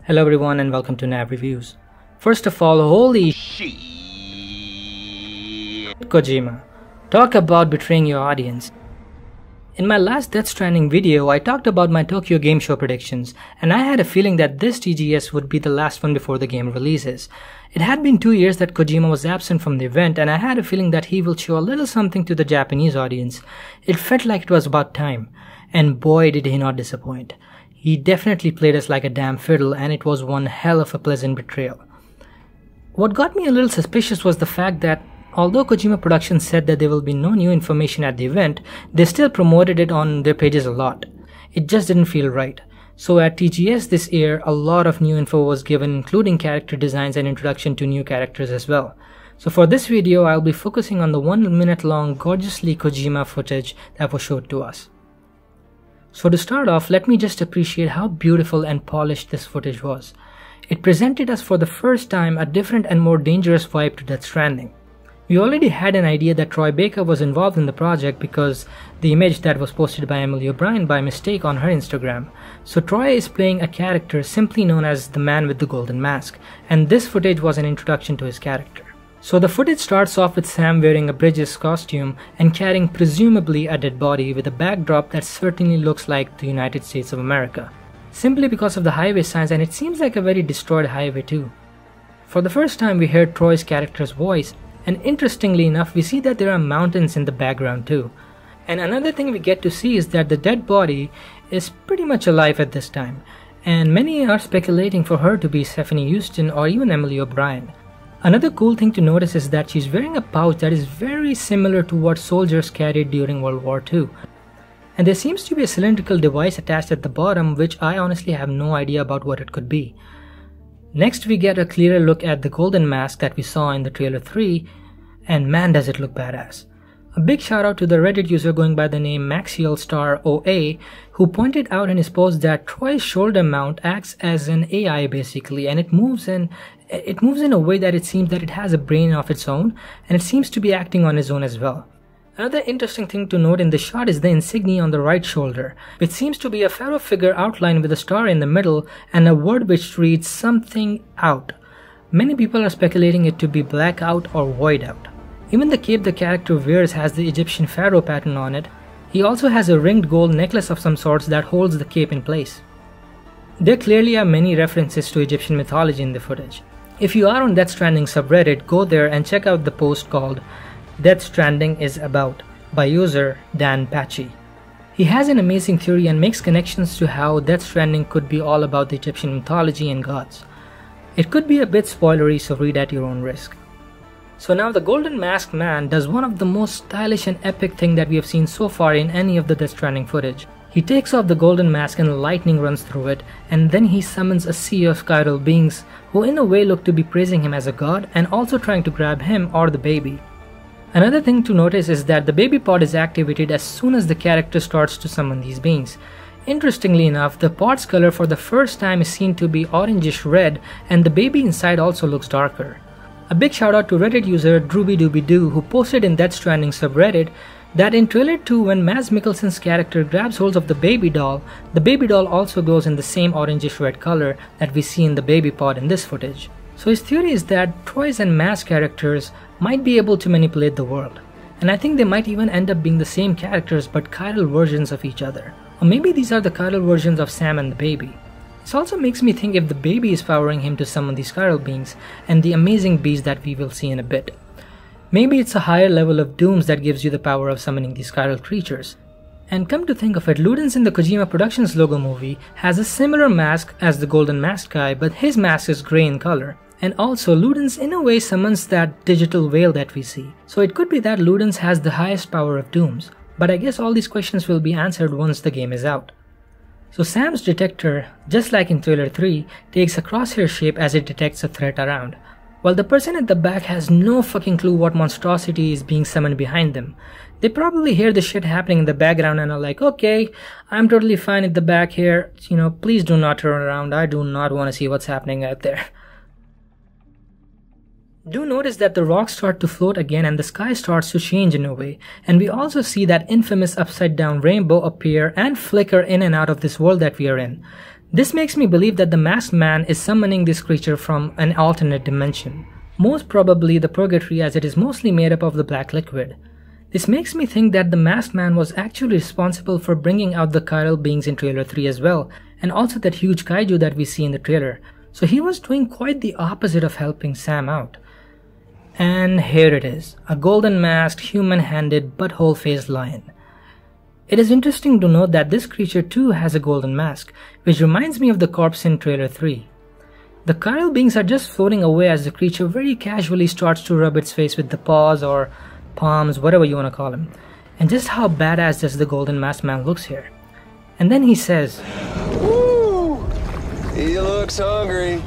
Hello everyone and welcome to Nav Reviews. First of all, holy shit, Kojima. Talk about betraying your audience. In my last Death Stranding video, I talked about my Tokyo Game Show predictions, and I had a feeling that this TGS would be the last one before the game releases. It had been 2 years that Kojima was absent from the event, and I had a feeling that he will show a little something to the Japanese audience. It felt like it was about time, and boy did he not disappoint. He definitely played us like a damn fiddle, and it was one hell of a pleasant betrayal. What got me a little suspicious was the fact that although Kojima Productions said that there will be no new information at the event, they still promoted it on their pages a lot. It just didn't feel right. So at TGS this year, a lot of new info was given, including character designs and introduction to new characters as well. So for this video, I'll be focusing on the 1 minute long gorgeously Kojima footage that was showed to us. So to start off, let me just appreciate how beautiful and polished this footage was. It presented us for the first time a different and more dangerous vibe to Death Stranding. We already had an idea that Troy Baker was involved in the project because the image that was posted by Emily O'Brien by mistake on her Instagram. So Troy is playing a character simply known as the man with the golden mask, and this footage was an introduction to his character. So the footage starts off with Sam wearing a Bridges costume and carrying presumably a dead body with a backdrop that certainly looks like the United States of America, simply because of the highway signs, and it seems like a very destroyed highway too. For the first time we heard Troy's character's voice, and interestingly enough we see that there are mountains in the background too. And another thing we get to see is that the dead body is pretty much alive at this time, and many are speculating for her to be Stephanie Houston or even Emily O'Brien. Another cool thing to notice is that she's wearing a pouch that is very similar to what soldiers carried during World War II. And there seems to be a cylindrical device attached at the bottom, which I honestly have no idea about what it could be. Next we get a clearer look at the golden mask that we saw in the trailer 3, and man does it look badass. A big shout out to the Reddit user going by the name MaxialStarOA, who pointed out in his post that Troy's shoulder mount acts as an AI basically, and it moves in a way that it seems that it has a brain of its own, and it seems to be acting on its own as well. Another interesting thing to note in this shot is the insignia on the right shoulder, which seems to be a pharaoh figure outlined with a star in the middle and a word which reads something out. Many people are speculating it to be blackout or void out. Even the cape the character wears has the Egyptian pharaoh pattern on it. He also has a ringed gold necklace of some sorts that holds the cape in place. There clearly are many references to Egyptian mythology in the footage. If you are on Death Stranding subreddit, go there and check out the post called Death Stranding is About by user Dan Patchy. He has an amazing theory and makes connections to how Death Stranding could be all about the Egyptian mythology and gods. It could be a bit spoilery, so read at your own risk. So now the golden masked man does one of the most stylish and epic thing that we have seen so far in any of the Death Stranding footage. He takes off the golden mask and lightning runs through it, and then he summons a sea of chiral beings who in a way look to be praising him as a god and also trying to grab him or the baby. Another thing to notice is that the baby pod is activated as soon as the character starts to summon these beings. Interestingly enough, the pod's color for the first time is seen to be orangish red, and the baby inside also looks darker. A big shout out to Reddit user DroobyDoobyDoo, who posted in Death Stranding subreddit that in trailer 2 when Mads Mikkelsen's character grabs hold of the baby doll also glows in the same orangish red color that we see in the baby pod in this footage. So his theory is that Troy's and Mads characters might be able to manipulate the world, and I think they might even end up being the same characters but chiral versions of each other. Or maybe these are the chiral versions of Sam and the baby. This also makes me think if the baby is powering him to summon these chiral beings and the amazing beast that we will see in a bit. Maybe it's a higher level of dooms that gives you the power of summoning these chiral creatures. And come to think of it, Ludens in the Kojima Productions logo movie has a similar mask as the golden masked guy, but his mask is grey in color. And also Ludens in a way summons that digital veil that we see. So it could be that Ludens has the highest power of dooms, but I guess all these questions will be answered once the game is out. So Sam's detector, just like in trailer 3, takes a crosshair shape as it detects a threat around, while the person at the back has no fucking clue what monstrosity is being summoned behind them. They probably hear the shit happening in the background and are like, okay, I'm totally fine at the back here, please do not turn around, I do not want to see what's happening out there. Do notice that the rocks start to float again and the sky starts to change in a way, and we also see that infamous upside down rainbow appear and flicker in and out of this world that we are in. This makes me believe that the masked man is summoning this creature from an alternate dimension, most probably the purgatory, as it is mostly made up of the black liquid. This makes me think that the masked man was actually responsible for bringing out the chiral beings in trailer 3 as well, and also that huge kaiju that we see in the trailer. So he was doing quite the opposite of helping Sam out. And here it is, a golden masked, human-handed, butthole-faced lion. It is interesting to note that this creature too has a golden mask, which reminds me of the corpse in trailer 3. The chiral beings are just floating away as the creature very casually starts to rub its face with the paws or palms, whatever you want to call them. And just how badass does the golden masked man looks here. And then he says, "Woo! He looks hungry.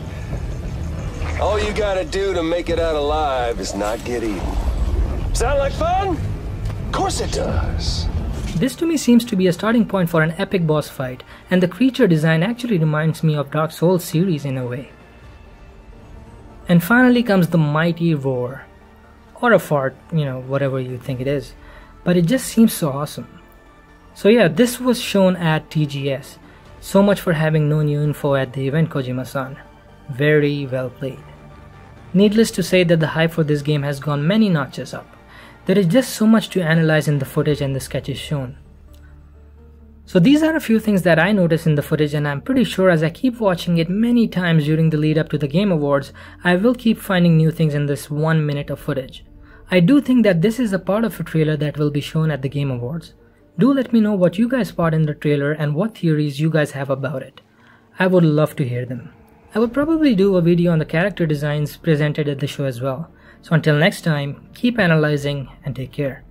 All you gotta do to make it out alive is not get eaten. Sound like fun? Of course it does." This to me seems to be a starting point for an epic boss fight, and the creature design actually reminds me of Dark Souls series in a way. And finally comes the mighty roar. Or a fart, whatever you think it is. But it just seems so awesome. So yeah, this was shown at TGS. So much for having no new info at the event, Kojima-san. Very well played. Needless to say that the hype for this game has gone many notches up. There is just so much to analyze in the footage and the sketches shown. So these are a few things that I noticed in the footage, and I'm pretty sure as I keep watching it many times during the lead up to the Game Awards, I will keep finding new things in this 1 minute of footage. I do think that this is a part of a trailer that will be shown at the Game Awards. Do let me know what you guys spot in the trailer and what theories you guys have about it. I would love to hear them. I will probably do a video on the character designs presented at the show as well. So until next time, keep analyzing and take care.